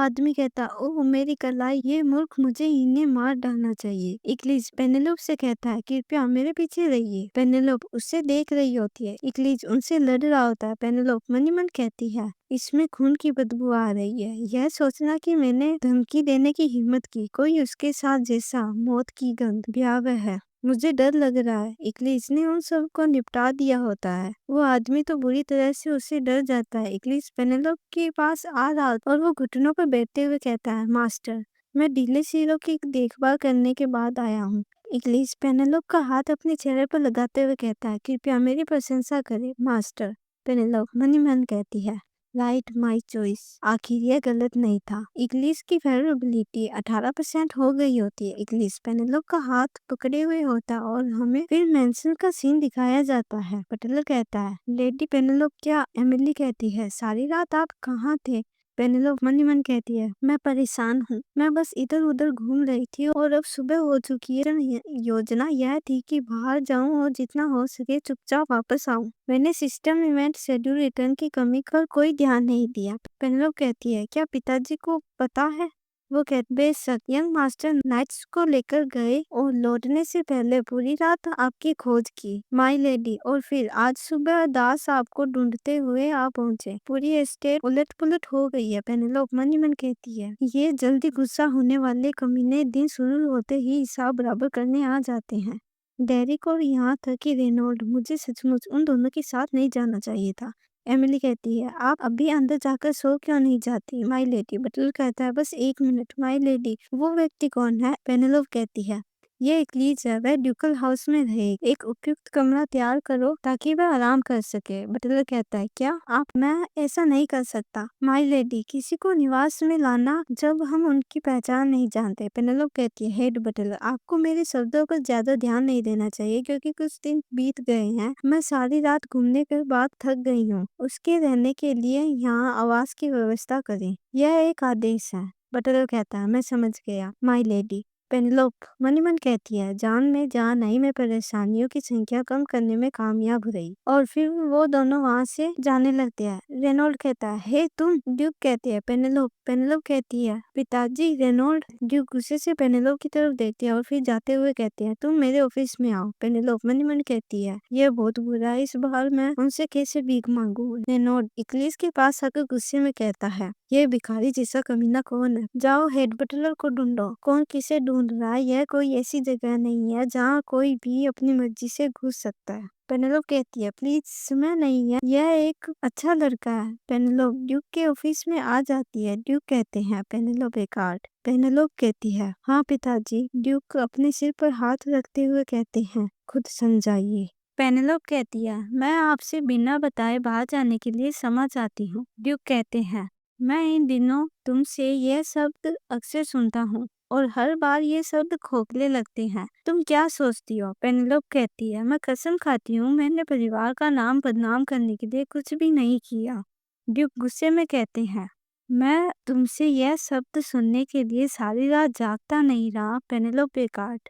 आदमी कहता, ओह मेरी कलाई, ये मूर्ख, मुझे इन्हें मार डालना चाहिए। इक्लिज पेनेलोप से कहता है, कृपया मेरे पीछे रहिए। पेनेलोप उससे देख रही होती है। इक्लिज उनसे लड़ रहा होता है। पेनेलोप मन ही मन कहती है, इसमें खून की बदबू आ रही है। यह सोचना कि मैंने धमकी देने की हिम्मत की, कोई उसके साथ जैसा मौत की गंध भयावह है। मुझे डर लग रहा है। इक्लिज ने उन सब को निपटा दिया होता है। वो आदमी तो बुरी तरह से उससे डर जाता है। इक्लिज पेनेलोप के पास आ रहा और वो घुटनों पर बैठते हुए कहता है, मास्टर, मैं ढीले सिरों की देखभाल करने के बाद आया हूँ। इक्लिज पेनेलोप का हाथ अपने चेहरे पर लगाते हुए कहता है, कृपया मेरी प्रशंसा करें मास्टर। पेनेलोप मन ही मन कहती है, राइट माई चॉइस। आखिर यह गलत नहीं था। इक्लिस की फेवरेबिलिटी 18% हो गई होती है। इक्लिस पेनेलोप का हाथ पकड़े हुए होता और हमें फिर मैंसन का सीन दिखाया जाता है। बटलर कहता है, लेडी पेनेलोप, क्या? एमिली कहती है, सारी रात आप कहाँ थे? पेनेलोप मन ही मन कहती है, मैं परेशान हूँ, मैं बस इधर उधर घूम रही थी और अब सुबह हो चुकी है। योजना यह थी कि बाहर जाऊं और जितना हो सके चुपचाप वापस आऊं। मैंने सिस्टम इवेंट शेड्यूल रिटर्न की कमी पर कोई ध्यान नहीं दिया। पेनेलोप कहती है, क्या पिताजी को पता है? वो कहते, बेशक, यंग मास्टर नाइट्स को लेकर गए और लौटने से पहले पूरी रात आपकी खोज की माई लेडी, और फिर आज सुबह दास आपको ढूंढते हुए आ पहुंचे। पूरी एस्टेट उलट पुलट हो गई है। पेनेलोप मन ही मन कहती है, ये जल्दी गुस्सा होने वाले कमीने दिन शुरू होते ही हिसाब बराबर करने आ जाते हैं। डेरिक और यहाँ तक कि रेनॉल्ड, मुझे सचमुच उन दोनों के साथ नहीं जाना चाहिए था। एमिली कहती है, आप अभी अंदर जाकर सो क्यों नहीं जाती माई लेडी? बटलर कहता है, बस 1 मिनट माई लेडी। वो व्यक्ति कौन है? पेनेलोप कहती है, ये इक्लीज है, वह ड्यूकल हाउस में रहे। एक उपयुक्त कमरा तैयार करो ताकि वह आराम कर सके। बटलर कहता है, क्या आप? मैं ऐसा नहीं कर सकता माई लेडी, किसी को निवास में लाना जब हम उनकी पहचान नहीं जानते। पेनेलोप कहती है, हेड बटलर, आपको मेरे शब्दों पर ज्यादा ध्यान नहीं देना चाहिए क्योंकि कुछ दिन बीत गए हैं। मैं सारी रात घूमने के बाद थक गई हूँ। उसके रहने के लिए यहाँ आवास की व्यवस्था करें, यह एक आदेश है। बटलर कहता है, मैं समझ गया माई लेडी। पेनेलोप मन ही मन कहती है, जान में जान आई, मैं परेशानियों की संख्या कम करने में कामयाब रही। और फिर वो दोनों वहाँ से जाने लगते हैं। रेनॉल्ड कहता है, हे तुम? ड्यूक कहती है, पेनेलोप। पेनेलोप कहती है, पिताजी। रेनॉल्ड। ड्यूक गुस्से से पेनेलोप की तरफ देखती है और फिर जाते हुए कहते हैं, तुम मेरे ऑफिस में आओ। पेनेलोप मन ही मन कहती है, यह बहुत बुरा है, इस बार मैं उनसे कैसे भीख मांगू? रेनॉल्ड इक्लिस के पास आकर गुस्से में कहता है, ये भिखारी जैसा कमीना कौन है? जाओ हेड बटलर को ढूंढो। कौन किसे ढूंढ रहा है? यह कोई ऐसी जगह नहीं है जहाँ कोई भी अपनी मर्जी से घुस सकता है। पेनेलोप कहती है, प्लीज, समय नहीं है, यह एक अच्छा लड़का है। पेनेलोप ड्यूक के ऑफिस में आ जाती है। ड्यूक कहते हैं, पेनेलोप एक कार्ड। पेनेलोप कहती है, हाँ पिताजी। ड्यूक अपने सिर पर हाथ रखते हुए कहते हैं, खुद समझाइए। पेनेलोप कहती है, मैं आपसे बिना बताए बाहर जाने के लिए क्षमा चाहती हूँ। ड्यूक कहते हैं, मैं इन दिनों तुमसे यह शब्द अक्सर सुनता हूँ और हर बार ये शब्द खोखले लगते हैं। तुम क्या सोचती हो? पेनेलोप कहती है, मैं कसम खाती हूँ, मैंने परिवार का नाम बदनाम करने के लिए कुछ भी नहीं किया। ड्यूक गुस्से में कहते हैं, मैं तुमसे यह शब्द सुनने के लिए सारी रात जागता नहीं रहा। पेनेलोप बेकार्ड,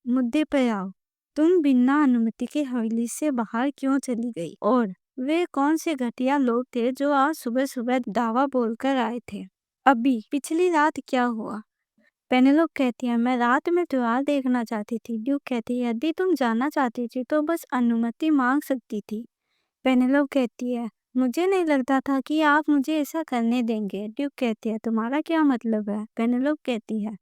मुद्दे पे आओ। तुम बिना अनुमति के हवेली से बाहर क्यों चली गई? और वे कौन से घटिया लोग थे जो आज सुबह सुबह दावा बोलकर आए थे? अभी पिछली रात क्या हुआ? पेनेलोप कहती है, मैं रात में त्योहार देखना चाहती थी। ड्यूक कहती है, यदि तुम जाना चाहती थी तो बस अनुमति मांग सकती थी। पेनेलोप कहती है, मुझे नहीं लगता था कि आप मुझे ऐसा करने देंगे। ड्यूक कहती है, तुम्हारा क्या मतलब है? पेनेलोप कहती है,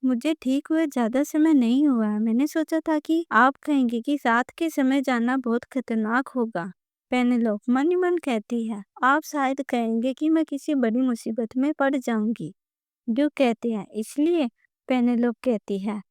मुझे ठीक हुए ज्यादा समय नहीं हुआ है। मैंने सोचा था कि आप कहेंगे कि रात के समय जाना बहुत खतरनाक होगा। पेनेलोप मन ही मन कहती है, आप शायद कहेंगे कि मैं किसी बड़ी मुसीबत में पड़ जाऊंगी। ड्यूक कहते हैं, इसलिए? पेनेलोप कहती है,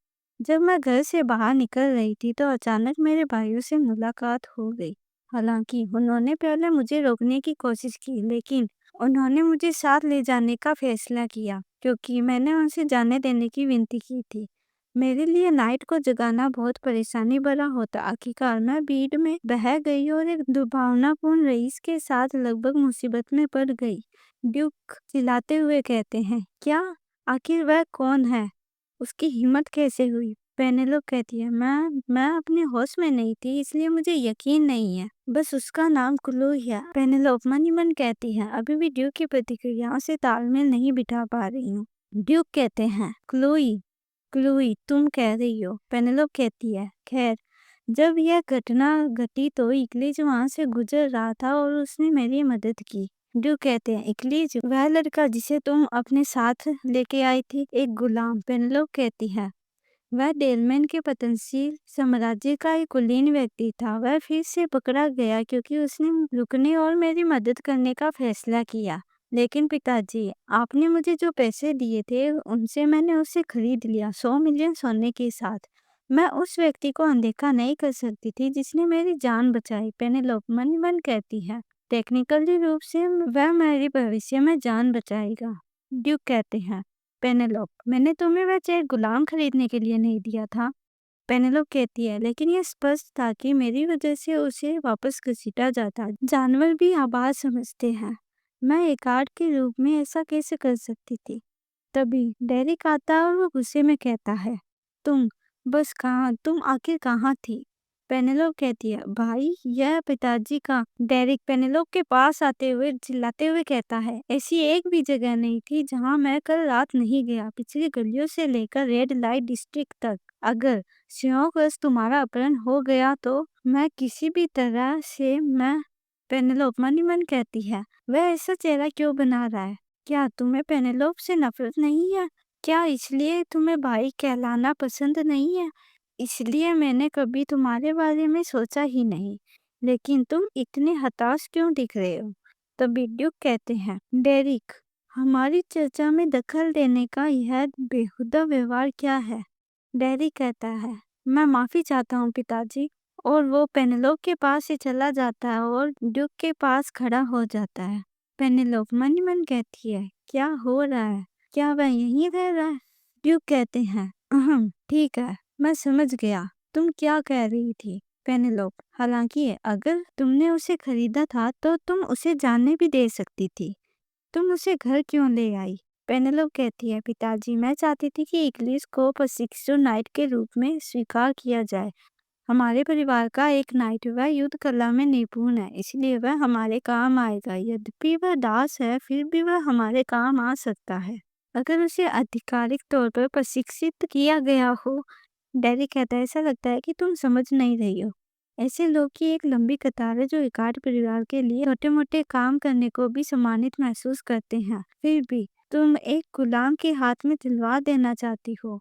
जब मैं घर से बाहर निकल रही थी तो अचानक मेरे भाइयों से मुलाकात हो गई। हालांकि उन्होंने पहले मुझे रोकने की कोशिश की, लेकिन उन्होंने मुझे साथ ले जाने का फैसला किया क्योंकि मैंने उनसे जाने देने की विनती की थी। मेरे लिए नाइट को जगाना बहुत परेशानी भरा होता। आखिरकार मैं भीड़ में बह गई और एक दुर्भावनापूर्ण रईस के साथ लगभग मुसीबत में पड़ गई। ड्यूक चिल्लाते हुए कहते हैं, क्या? आखिर वह कौन है? उसकी हिम्मत कैसे हुई? पेनेलोप कहती है, मैं अपने होश में नहीं थी, इसलिए मुझे यकीन नहीं है। बस उसका नाम क्लोई है। पेनेलोप मन ही मन कहती है, अभी भी ड्यूक की प्रतिक्रियाओं से तालमेल नहीं बिठा पा रही हूँ। ड्यूक कहते हैं, क्लोई क्लोई तुम कह रही हो। पेनेलोप कहती है, खैर जब यह घटना घटी तो इक्लिज वहां से गुजर रहा था और उसने मेरी मदद की। ड्यूक कहते हैं, इक्लिज वह लड़का जिसे तुम अपने साथ लेके आई थी, एक गुलाम। पेनेलोप कहती है, वह डेलमेन के पतनशील साम्राज्य का एक कुलीन व्यक्ति था। वह फिर से पकड़ा गया क्योंकि उसने रुकने और मेरी मदद करने का फैसला किया। लेकिन पिताजी, आपने मुझे जो पैसे दिए थे उनसे मैंने उसे खरीद लिया, 100 मिलियन सोने के साथ। मैं उस व्यक्ति को अनदेखा नहीं कर सकती थी जिसने मेरी जान बचाई। पेनेलोप मन ही मन कहती है, टेक्निकली रूप से वह मेरी भविष्य में जान बचाएगा। ड्यूक कहते हैं, पेनेलोप, मैंने तुम्हें वह चेक गुलाम खरीदने के लिए नहीं दिया था। पेनेलोप कहती है, लेकिन यह स्पष्ट था कि मेरी वजह से उसे वापस घसीटा जाता। जानवर भी आवाज समझते हैं। मैं एक आर्ट के रूप में ऐसा कैसे कर सकती थी? तभी डेरिक आता और वो गुस्से में कहता है, तुम आखिर कहाँ थी? पेनेलोप कहती है, भाई यह पिताजी का। डेरिक पेनेलोप के पास आते हुए चिल्लाते हुए कहता है, ऐसी एक भी जगह नहीं थी जहाँ मैं कल रात नहीं गया, पिछली गलियों से लेकर रेड लाइट डिस्ट्रिक्ट तक। अगर संयोगवश तुम्हारा अपहरण हो गया तो मैं किसी भी तरह से मैं पेनेलोप मन ही मन कहती है, वह ऐसा चेहरा क्यों बना रहा है? क्या तुम्हें पेनेलोप से नफरत नहीं है? क्या इसलिए तुम्हें भाई कहलाना पसंद नहीं है? इसलिए मैंने कभी तुम्हारे बारे में सोचा ही नहीं। लेकिन तुम इतने हताश क्यों दिख रहे हो? तभी ड्यूक कहते हैं, डेरिक, हमारी चर्चा में दखल देने का यह बेहुदा व्यवहार क्या है? डेरिक कहता है, मैं माफी चाहता हूँ पिताजी। और वो पेनेलोप के पास से चला जाता है और ड्यूक के पास खड़ा हो जाता है। पेनेलोप मन ही मन कहती है, क्या हो रहा है? क्या वह यहीं रह रहा है? ड्यूक कहते हैं, ठीक है, मैं समझ गया तुम क्या कह रही थी। पेनेलोप, हालांकि अगर तुमने उसे खरीदा था तो तुम उसे जाने भी दे सकती थी। तुम उसे घर क्यों ले आई? पेनेलोप कहती है, पिताजी, मैं चाहती थी कि इक्लिस को प्रशिक्षु नाइट के रूप में स्वीकार किया जाए। हमारे परिवार का एक नाइट वह युद्ध कला में निपुण है, इसलिए वह हमारे काम आएगा। यद्यपि वह दास है, फिर भी वह हमारे काम आ सकता है अगर उसे आधिकारिक तौर पर प्रशिक्षित किया गया हो। डैरी कहता है, ऐसा लगता है कि तुम समझ नहीं रही हो। ऐसे लोग की एक लंबी कतार है जो एकाध परिवार के लिए छोटे मोटे काम करने को भी सम्मानित महसूस करते हैं। फिर भी तुम एक गुलाम के हाथ में तलवार देना चाहती हो।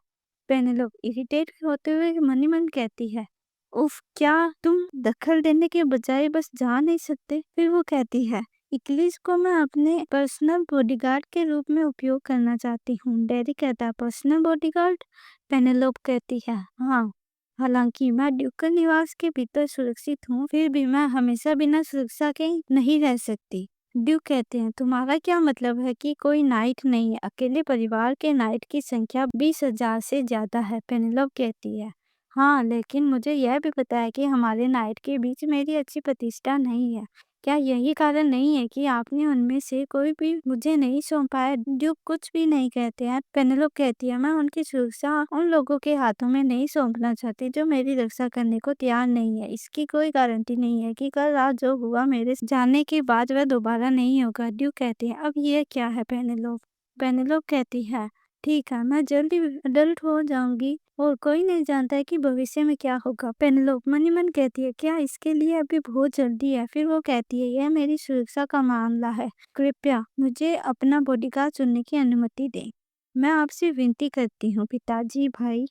पेनेलोप इरिटेट होते हुए मन ही मन कहती है, उफ, क्या तुम दखल देने के बजाय बस जा नहीं सकते? फिर वो कहती है, इक्लिस को मैं अपने पर्सनल बॉडीगार्ड के रूप में उपयोग करना चाहती हूँ। डैरी कहता है, पर्सनल बॉडीगार्ड? पेनेलोप कहती है, हाँ, हालांकि मैं ड्यूकल निवास के भीतर सुरक्षित हूँ, फिर भी मैं हमेशा बिना सुरक्षा के नहीं रह सकती। ड्यूक कहते हैं, तुम्हारा क्या मतलब है कि कोई नाइट नहीं है? अकेले परिवार के नाइट की संख्या 20,000 से ज्यादा है। पेनेलोप कहती है, हाँ, लेकिन मुझे यह भी पता है कि हमारे नाइट के बीच मेरी अच्छी प्रतिष्ठा नहीं है। क्या यही कारण नहीं है कि आपने उनमें से कोई भी मुझे नहीं सौंपा है? ड्यूक कुछ भी नहीं कहते हैं। पेनेलोप कहती है, मैं उनकी सुरक्षा उन लोगों के हाथों में नहीं सौंपना चाहती जो मेरी रक्षा करने को तैयार नहीं है। इसकी कोई गारंटी नहीं है कि कल रात जो हुआ मेरे जाने के बाद वह दोबारा नहीं होगा। ड्यूक कहती है, अब ये क्या है पेनेलोप? पेनेलोप कहती है, ठीक है, मैं जल्दी अडल्ट हो जाऊंगी और कोई नहीं जानता है कि भविष्य में क्या होगा। पेनेलोप मन ही मन कहती है, क्या इसके लिए अभी बहुत जल्दी है? फिर वो कहती है, यह मेरी सुरक्षा का मामला है, कृपया मुझे अपना बॉडीगार्ड चुनने की अनुमति दें। मैं आपसे विनती करती हूँ पिताजी। भाई,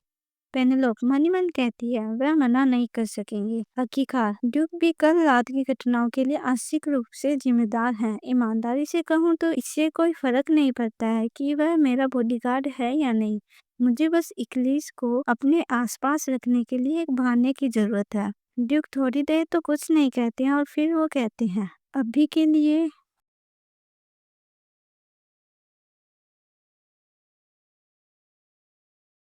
पेनेलोप मन ही मन कहती है, वह मना नहीं कर सकेंगे। हकीकात ड्यूक भी कल रात की घटनाओं के लिए आंशिक रूप से जिम्मेदार हैं। ईमानदारी से कहूँ तो इससे कोई फर्क नहीं पड़ता है कि वह मेरा बॉडीगार्ड है या नहीं। मुझे बस इक्लिस को अपने आसपास रखने के लिए एक बहाने की जरूरत है। ड्यूक थोड़ी देर तो कुछ नहीं कहते हैं और फिर वो कहते हैं, अभी के लिए